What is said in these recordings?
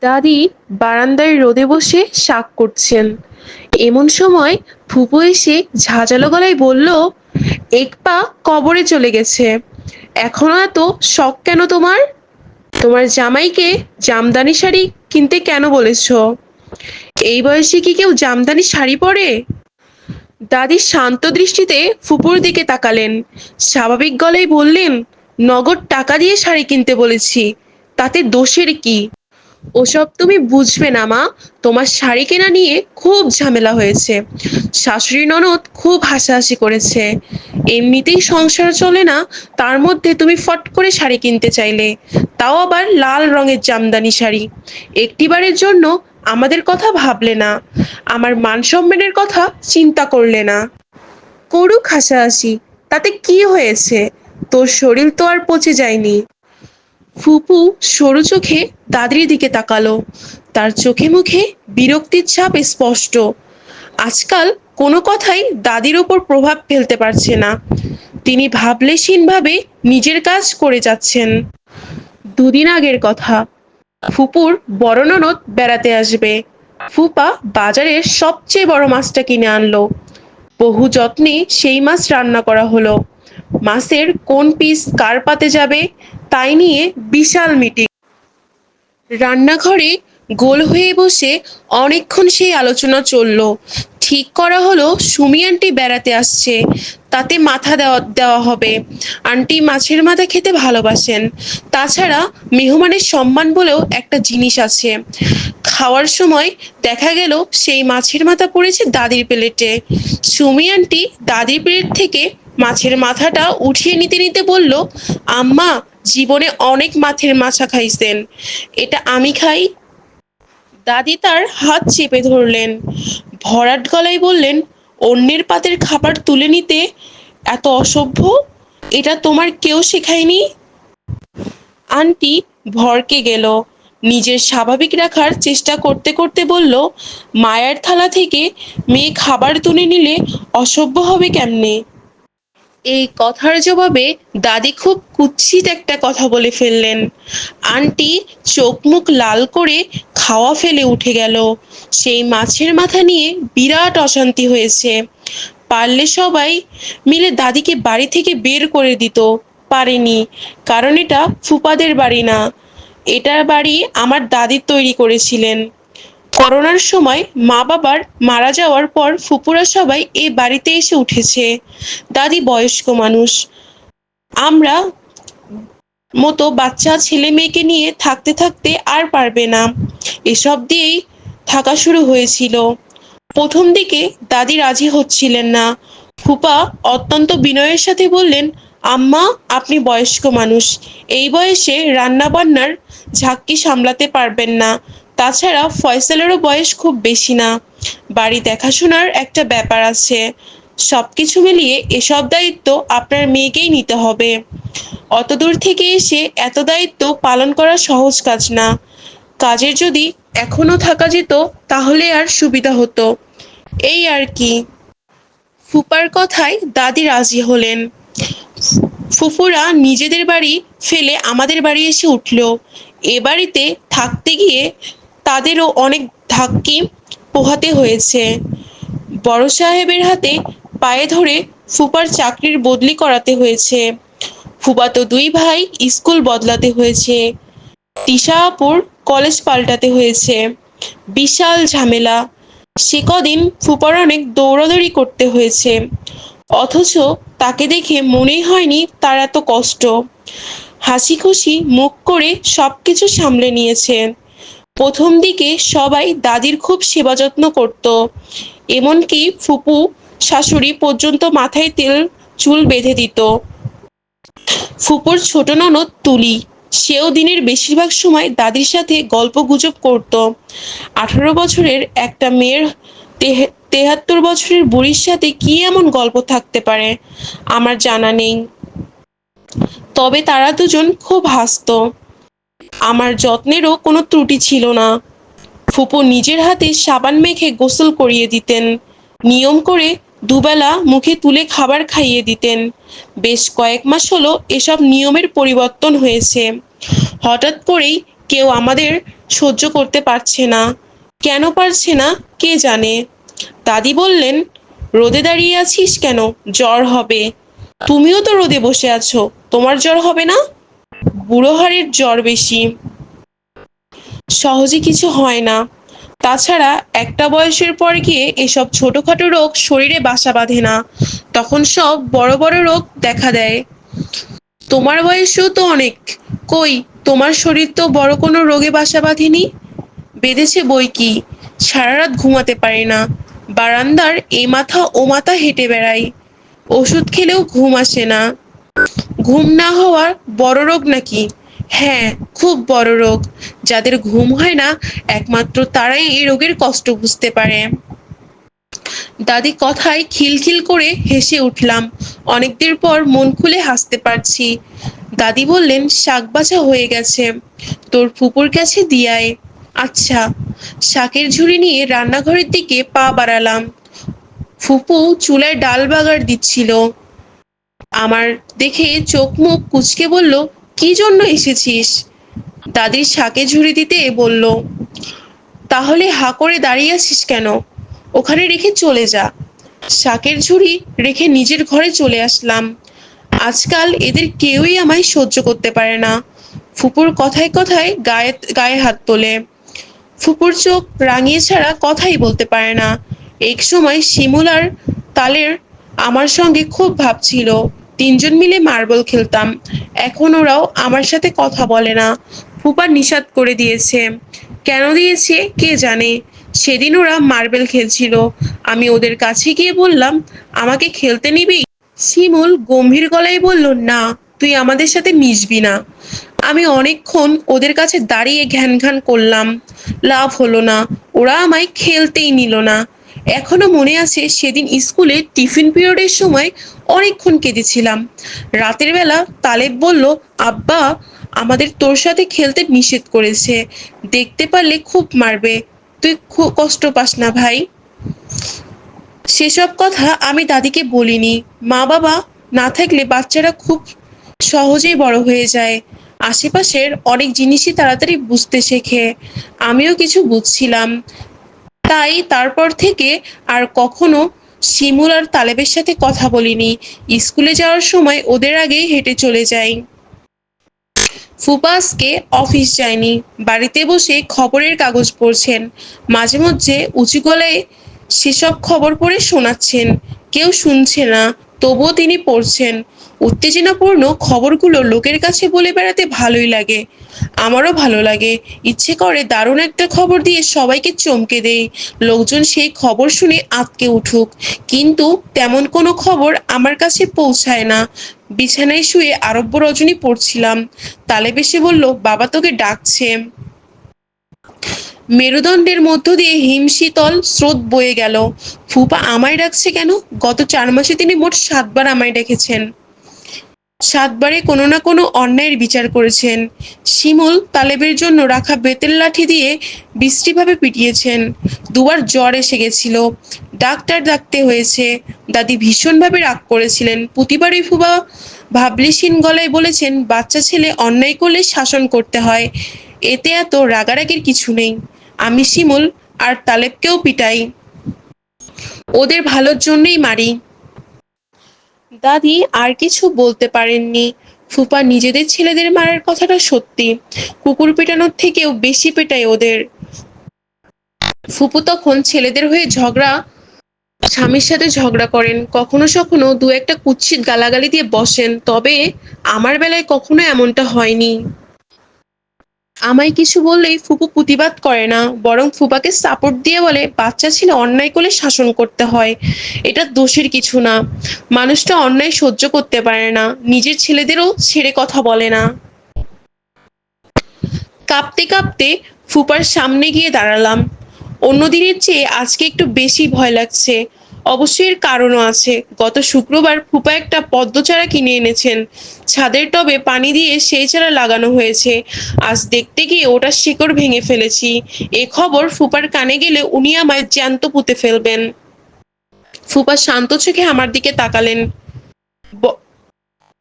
দাদি বারান্দায় রোদে বসে শাক করছেন। এমন সময় ফুপু এসে ঝাঁঝালো গলায় বলল, এক পা কবরে চলে গেছে, এখনো এত শখ কেন তোমার? তোমার জামাইকে জামদানি শাড়ি কিনতে কেন বলেছো? এই বয়সে কি কেউ জামদানি শাড়ি পরে? দাদি শান্ত দৃষ্টিতে ফুপুর দিকে তাকালেন, স্বাভাবিক গলায় বললেন, নগদ টাকা দিয়ে শাড়ি কিনতে বলেছি, তাতে দোষের কি? ওসব তুমি বুঝবে না মা, তোমার শাড়ি কেনা নিয়ে খুব ঝামেলা হয়েছে, শাশুড়ি ননদ খুব হাসাহাসি করেছে, এমনিতেই সংসার চলে না, তার মধ্যে তুমি ফট করে শাড়ি কিনতে চাইলে, তাও আবার লাল রঙের জামদানি শাড়ি। একটিবারের জন্য আমাদের কথা ভাবলে না, আমার মান সম্মানের কথা চিন্তা করলে না। করুক হাসাহাসি, তাতে কি হয়েছে? তোর শরীর তো আর পচে যায়নি। ফুপু সরু চোখে দাদির দিকে তাকালো, তার চোখে মুখে বিরক্তির ছাপ স্পষ্ট। আজকাল কোনো কথাই দাদির ওপর প্রভাব ফেলতে পারছে না, তিনি ভাবলেশীনভাবে নিজের কাজ করে যাচ্ছেন। দুদিন আগের কথা, ফুপুর বড় ননদ বেড়াতে আসবে। ফুপা বাজারের সবচেয়ে বড় মাছটা কিনে আনলো। বহু যত্নে সেই মাছ রান্না করা হলো। মাছের কোন পিস কার পাতে যাবে তাই নিয়ে বিশাল মিটিং। রান্নাঘরে গোল হয়ে বসে অনেকক্ষণ সেই আলোচনা চলল। ঠিক করা হলো সুমি আন্টি বেড়াতে আসছে, তাতে মাথা দেওয়া দেওয়া হবে। আন্টি মাছের মাথা খেতে ভালোবাসেন, তাছাড়া মেহমানের সম্মান বলেও একটা জিনিস আছে। খাওয়ার সময় দেখা গেল সেই মাছের মাথা পড়েছে দাদির প্লেটে। সুমি আন্টি দাদির প্লেট থেকে মাছের মাথাটা উঠিয়ে নিতে নিতে বলল, আম্মা, জীবনে অনেক মাছের মাথা খাইছেন, এটা আমি খাই? দাদি তার হাত চেপে ধরলেন, ভরাট গলায় বললেন, অন্যের পাতের খাবার তুলে নিতে এত অসভ্য, এটা তোমার কেউ শেখায়নি? আন্টি ভরকে গেল, নিজের স্বাভাবিক রাখার চেষ্টা করতে করতে বলল, মায়ের থালা থেকে মেয়ে খাবার তুলে নিলে অসভ্য হবে কেমনে? এই কথার জবাবে দাদি খুব কুৎসিত একটা কথা বলে ফেললেন। আন্টি চোখ মুখ লাল করে খাওয়া ফেলে উঠে গেল। সেই মাছের মাথা নিয়ে বিরাট অশান্তি হয়েছে। পারলে সবাই মিলে দাদিকে বাড়ি থেকে বের করে দিত, পারেনি, কারণ এটা ফুপাদের বাড়ি না, এটার বাড়ি আমার দাদি তৈরি করেছিলেন। করোনার সময় মা বাবার মারা যাওয়ার পর ফুপুরা সবাই এই বাড়িতে এসে উঠেছে। দাদি বয়স্ক মানুষ, আমরা মতো বাচ্চা ছেলে মেয়েকে নিয়ে থাকতে থাকতে আর পারবে না, এসব দিয়েই থাকা শুরু হয়েছিল। প্রথম দিকে দাদি রাজি হচ্ছিলেন না। ফুপা অত্যন্ত বিনয়ের সাথে বললেন, আম্মা, আপনি বয়স্ক মানুষ, এই বয়সে রান্না বান্নার ঝাঁকি সামলাতে পারবেন না, তাছাড়া ফয়সালেরও বয়স খুব বেশি না, বাড়ি দেখাশোনার একটা ব্যাপার আছে, সবকিছু মিলিয়ে এসব দায়িত্ব আপনার মেয়েকেই নিতে হবে। অতদূর থেকে এসে এত দায়িত্ব পালন করা সহজ কাজ না, কাজের যদি এখনো থাকা যেত তাহলে আর সুবিধা হতো, এই আর কি। ফুপার কথায় দাদি রাজি হলেন। ফুফুরা নিজেদের বাড়ি ফেলে আমাদের বাড়ি এসে উঠল। এ বাড়িতে থাকতে গিয়ে তাদেরও অনেক ধাক্কি পোহাতে হয়েছে। বড় সাহেবের হাতে পায়ে ধরে ফুপার চাকরির বদলি করাতে হয়েছে। ফুফাতো দুই ভাই স্কুল বদলাতে হয়েছে। তিশা আপুর কলেজ পাল্টাতে হয়েছে। বিশাল ঝামেলা। সে কদিন ফুপার অনেক দৌড়াদৌড়ি করতে হয়েছে, অথচ তাকে দেখে মনেই হয়নি তার এত কষ্ট। হাসি খুশি মুখ করে সবকিছু সামলে নিয়েছে। প্রথম দিকে সবাই দাদির খুব সেবা যত্ন করত, এমনকি ফুপু শাশুড়ি পর্যন্ত মাথায় তেল চুল বেঁধে দিত। ফুপুর ছোট ননদ তুলি, সেও দিনের বেশিরভাগ সময় দাদির সাথে গল্প গুজব করত। 18 বছরের একটা মেয়ের 73 বছরের বুড়ির সাথে কি এমন গল্প থাকতে পারে আমার জানা নেই, তবে তারা দুজন খুব হাসত। আমার যত্নেরও কোনো ত্রুটি ছিল না। ফুপু নিজের হাতে সাবান মেখে গোসল করিয়ে দিতেন, নিয়ম করে দুবেলা মুখে তুলে খাবার খাইয়ে দিতেন। বেশ কয়েক মাস হলো এসব নিয়মের পরিবর্তন হয়েছে। হঠাৎ করেই কেউ আমাদের সহ্য করতে পারছে না। কেন পারছে না কে জানে। দাদি বললেন, রোদে দাঁড়িয়ে আছিস কেন? জ্বর হবে। তুমিও তো রোদে বসে আছো, তোমার জ্বর হবে না? বুড়ো হাড়ের জ্বর বেশি, সহজে কিছু হয় না। তাছাড়া একটা বয়সের পর গিয়ে এসব ছোটখাটো রোগ শরীরে বাসা বাঁধে না, তখন সব বড় বড় রোগ দেখা দেয়। তোমার বয়সও তো অনেক, কই তোমার শরীর তো বড় কোনো রোগে বাসা বাঁধেনি। বেঁধেছে বই কি, সারা রাত ঘুমাতে পারি না, বারান্দার এ মাথা ও মাথা হেঁটে বেড়াই, ওষুধ খেলেও ঘুম আসে না। ঘুম না হওয়ার বড় রোগ নাকি? হ্যাঁ, খুব বড় রোগ। যাদের ঘুম হয় না একমাত্র তারাই এই রোগের কষ্ট বুঝতে পারে। দাদি কথায় খিলখিল করে হেসে উঠলাম। অনেকদিন পর মন খুলে হাসতে পারছি। দাদি বললেন, শাক বাছা হয়ে গেছে, তোর ফুপুর কাছে দিয়ে আয়। আচ্ছা। শাকের ঝুড়ি নিয়ে রান্নাঘরের দিকে পা বাড়ালাম। ফুপু চুলায় ডাল বাগার দিচ্ছিল। আমার দেখে চোখ মুখ কুঁচকে বলল, কি জন্য এসেছিস? দাদির শাকে ঝুড়ি দিতে বলল, তাহলে হা করে দাঁড়িয়ে আছিস কেন? ওখানে রেখে চলে যা। শাকের ঝুড়ি রেখে নিজের ঘরে চলে আসলাম। আজকাল এদের কেউই আমায় সহ্য করতে পারে না। ফুপুর কথায় কথায় গায়ে গায়ে হাত তোলে। ফুপুর চোখ রাঙিয়ে ছাড়া কথাই বলতে পারে না। এক সময় শিমুল আর তালের আমার সঙ্গে খুব ভাব ছিল। তিনজন মিলে মার্বেল খেলতাম। এখন ওরাও আমার সাথে কথা বলে না। ফুপা নিষাদ করে দিয়েছে। কেন দিয়েছে কে জানে। সেদিন ওরা মার্বেল খেলছিল, আমি ওদের কাছে গিয়ে বললাম, আমাকে খেলতে নিবি? শিমুল গম্ভীর গলায় বলল, না, তুই আমাদের সাথে মিশবি না। আমি অনেকক্ষণ ওদের কাছে দাঁড়িয়ে ঘ্যান ঘ্যান করলাম, লাভ হলো না। ওরা আমায় খেলতেই নিল না। এখনো মনে আছে সেদিন স্কুলে টিফিন পিরিয়ডের সময় অনেকক্ষণ কেঁদেছিলাম। রাতের বেলা তালেব বলল, আব্বা আমাদের তোর সাথে খেলতে নিষেধ করেছে, দেখতে পারলে খুব মারবে। তুই খুব কষ্ট পাস না ভাই। সেসব কথা আমি দাদিকে বলিনি। মা বাবা না থাকলে বাচ্চারা খুব সহজেই বড় হয়ে যায়। আশেপাশের অনেক জিনিসই তাড়াতাড়ি বুঝতে শেখে। আমিও কিছু বুঝছিলাম। তাই তারপর থেকে আর কখনো শিমুল আর তালেবের সাথে কথা বলিনি। স্কুলে যাওয়ার সময় ওদের আগেই হেঁটে চলে যাই। ফুপা আজকে অফিস যায়নি, বাড়িতে বসে খবরের কাগজ পড়ছেন। মাঝে মধ্যে উঁচু গলায় সেসব খবর পড়ে শোনাচ্ছেন। কেউ শুনছে না, তবুও তিনি পড়ছেন। উত্তেজনাপূর্ণ খবরগুলো লোকের কাছে বলে বেড়াতে ভালোই লাগে। আমারও ভালো লাগে। ইচ্ছে করে দারুণ একটা খবর দিয়ে সবাইকে চমকে দেই, লোকজন সেই খবর শুনে আঁতকে উঠুক। কিন্তু তেমন কোনো খবর আমার কাছে পৌঁছায় না। বিছানায় শুয়ে আরব্য রজনী পড়ছিলাম। তালেব এসে বলল, বাবা তোকে ডাকছে। মেরুদণ্ডের মধ্য দিয়ে হিমশীতল স্রোত বয়ে গেল। ফুপা আমায় ডাকছে কেন? গত 4 মাসে তিনি মোট 7 বার আমায় ডেকেছেন। 7 বারে কোনো না কোনো অন্যায়ের বিচার করেছেন। শিমুল তালেবের জন্য রাখা বেতের লাঠি দিয়ে বিশ্রীভাবে পিটিয়েছেন। 2 বার জ্বর এসে গেছিল, ডাক্তার ডাকতে হয়েছে। দাদি ভীষণভাবে রাগ করেছিলেন। প্রতিবারই ফুপা ভাবলেশীন গলায় বলেছেন, বাচ্চা ছেলে অন্যায় করলে শাসন করতে হয়, এতে এত রাগারাগির কিছু নেই। আমি শিমুল আর তালেবকেও পিটাই, ওদের ভালোর জন্যই মারি। দাদি আর কিছু বলতে পারেননি। ফুপা নিজেদের ছেলেদের মারার কথাটা সত্যি, কুকুর পেটানোর থেকেও বেশি পেটায় ওদের। ফুপু তখন ছেলেদের হয়ে স্বামীর সাথে ঝগড়া করেন, কখনো সখনো 2-একটা কুৎসিত গালাগালি দিয়ে বসেন। তবে আমার বেলায় কখনো এমনটা হয়নি। আমায় কিছু বললেই ফুপু প্রতিবাদ করে না, বরং ফুপাকে সাপোর্ট দিয়ে বলে, বাচ্চা ছেলে অন্যায় করলে শাসন করতে হয়, এটা দোষের কিছু না। মানুষটা অন্যায় সহ্য করতে পারে না, নিজের ছেলেদেরও ছেড়ে কথা বলে না। কাঁপতে কাঁপতে ফুপার সামনে গিয়ে দাঁড়ালাম। অন্যদিনের চেয়ে আজকে একটু বেশি ভয় লাগছে। অবশ্যই এর কারণও আছে। গত শুক্রবার ফুপা একটা পদ্ম চারা কিনে এনেছেন। ছাদের টবে পানি দিয়ে সেই চারা লাগানো হয়েছে। আজ দেখতে গিয়ে ওটার শিকড় ভেঙে ফেলেছি। এ খবর ফুপার কানে গেলে উনি আমায় জ্যান্ত পুঁতে ফেলবেন। ফুপা শান্ত চোখে আমার দিকে তাকালেন,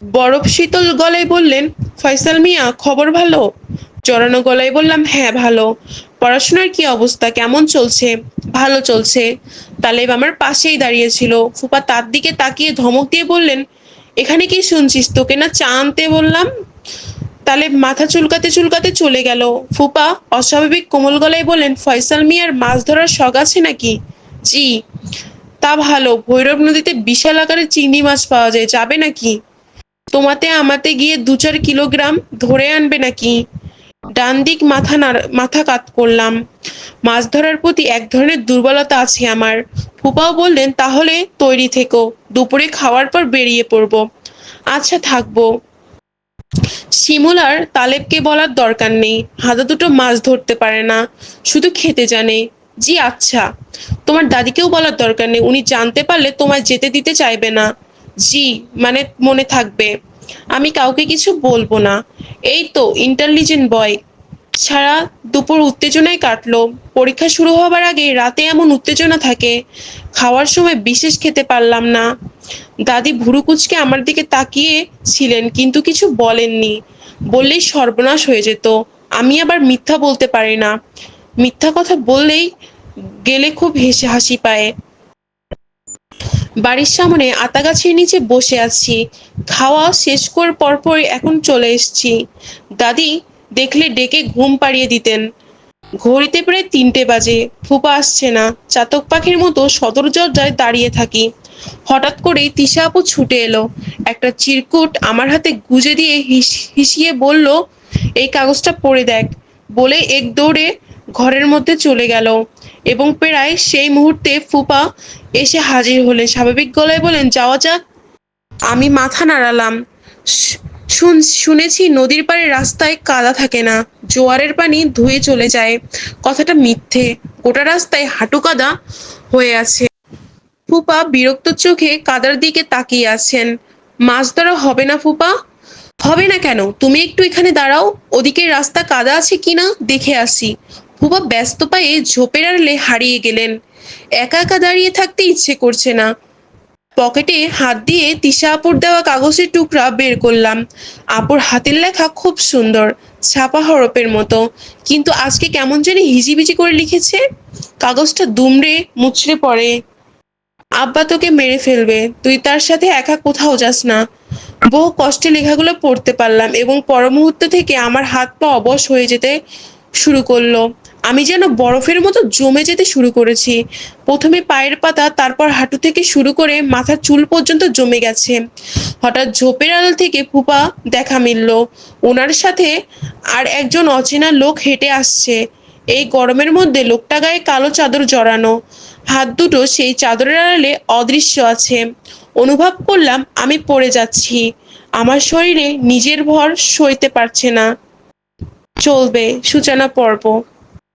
বরফ শীতল গলায় বললেন, ফয়সাল মিয়া, খবর ভালো? জড়ানো গলায় বললাম, হ্যাঁ ভালো। পড়াশোনার কি অবস্থা, কেমন চলছে? ভালো চলছে। তালেব আমার পাশেই দাঁড়িয়েছিল। ফুপা তার দিকে তাকিয়ে ধমক দিয়ে বললেন, এখানে কি শুনছিস, তোকে না চা আনতে বললাম? তালেব মাথা চুলকাতে চুলকাতে চলে গেল। ফুপা অস্বাভাবিক কোমল গলায় বললেন, ফয়সাল মিয়ার মাছ ধরার শখ আছে নাকি? জি। তা ভালো, ভৈরব নদীতে বিশাল আকারের চিংড়ি মাছ পাওয়া যায়, যাবে নাকি? তোমাতে আমাতে গিয়ে 2-4 কিলোগ্রাম ধরে আনবে নাকি? ডান দিক মাথা কাত করলাম। মাছ ধরার প্রতি এক ধরনের দুর্বলতা আছে আমার। ফুপাও বললেন, তাহলে তৈরি থেকো, দুপুরে খাওয়ার পর বেরিয়ে পড়বো। আচ্ছা থাকবো। শিমুল আর তালেবকে বলার দরকার নেই, হাতে দুটো মাছ ধরতে পারে না, শুধু খেতে জানে। জি আচ্ছা। তোমার দাদিকেও বলার দরকার নেই, উনি জানতে পারলে তোমায় যেতে দিতে চাইবে না। জি, মানে মনে থাকবে। আমি কাউকে কিছু বলবো না। এই তো ইন্টেলিজেন্ট বয়। সারা দুপুর উত্তেজনায় কাটলো। পরীক্ষা শুরু হবার আগে রাতে এমন উত্তেজনা থাকে। খাওয়ার সময় বিশেষ খেতে পারলাম না। দাদি ভুরু কুঁচকে আমার দিকে তাকিয়ে ছিলেন, কিন্তু কিছু বলেননি। বললেই সর্বনাশ হয়ে যেত। আমি আবার মিথ্যা বলতে পারি না। মিথ্যা কথা বললেই গেলে খুব হেসে হাসি পায়। বাড়ির সামনে আতা গাছের নিচে বসে আছি। খাওয়া শেষ করার পরপরই এখন চলে এসছি। দাদি দেখলে ডেকে ঘুম পাড়িয়ে দিতেন। ঘড়িতে প্রায় 3টে বাজে। ফুপা আসছে না। চাতক পাখির মতো সদর দরজায় দাঁড়িয়ে থাকি। হঠাৎ করেই তিশা আপু ছুটে এলো। একটা চিরকুট আমার হাতে গুজে দিয়ে হিসিয়ে বলল, এই কাগজটা পড়ে দেখ। বলে এক দৌড়ে ঘরের মধ্যে চলে গেল। এবং প্রায় সেই মুহূর্তে ফুপা এসে হাজির হলেন। স্বাভাবিক গলায় বলেন, যাওয়া যাক। আমি মাথা নাড়ালাম। শুনেছি নদীর পাড়ে রাস্তায় কাদা থাকে না, জোয়ারের পানি ধুয়ে চলে যায়। কথাটা মিথ্যে। গোটা রাস্তায় হাঁটু কাদা হয়ে আছে। ফুপা বিরক্ত চোখে কাদার দিকে তাকিয়ে আছেন। মাছ ধরা হবে না ফুপা? হবে না কেন? তুমি একটু এখানে দাঁড়াও, ওদিকে রাস্তা কাদা আছে কিনা দেখে আসি। ফুপা ব্যস্ত পায়ে ঝোপের আড়ালে হারিয়ে গেলেন। একা একা দাঁড়িয়ে থাকতে ইচ্ছে করছে না। পকেটে হাত দিয়ে তিশা আপুর দেওয়া কাগজের টুকরা বের করলাম। আপুর হাতের লেখা খুব সুন্দর, ছাপা হরফের মতো, কিন্তু আজকে কেমন জানি হিজিবিজি করে লিখেছে। কাগজটা দুমড়ে মুচড়ে পড়ে। আব্বা তোকে মেরে ফেলবে, তুই তার সাথে একা কোথাও যাস না। বহু কষ্টে লেখাগুলো পড়তে পারলাম এবং পর মুহূর্ত থেকে আমার হাত পা অবশ হয়ে যেতে শুরু করলো। আমি যেন বরফের মতো জমে যেতে শুরু করেছি। প্রথমে পায়ের পাতা, তারপর হাঁটু থেকে শুরু করে মাথার চুল পর্যন্ত জমে গেছে। হঠাৎ ঝোপের আড়াল থেকে ফুপা দেখা মিলল। ওনার সাথে আর একজন অচেনা লোক হেঁটে আসছে। এই গরমের মধ্যে লোকটা গায়ে কালো চাদর জড়ানো, হাত দুটো সেই চাদরের আড়ালে অদৃশ্য আছে। অনুভব করলাম আমি পড়ে যাচ্ছি। আমার শরীরে নিজের ভর সইতে পারছে না। চলবে, সূচনা পর্ব।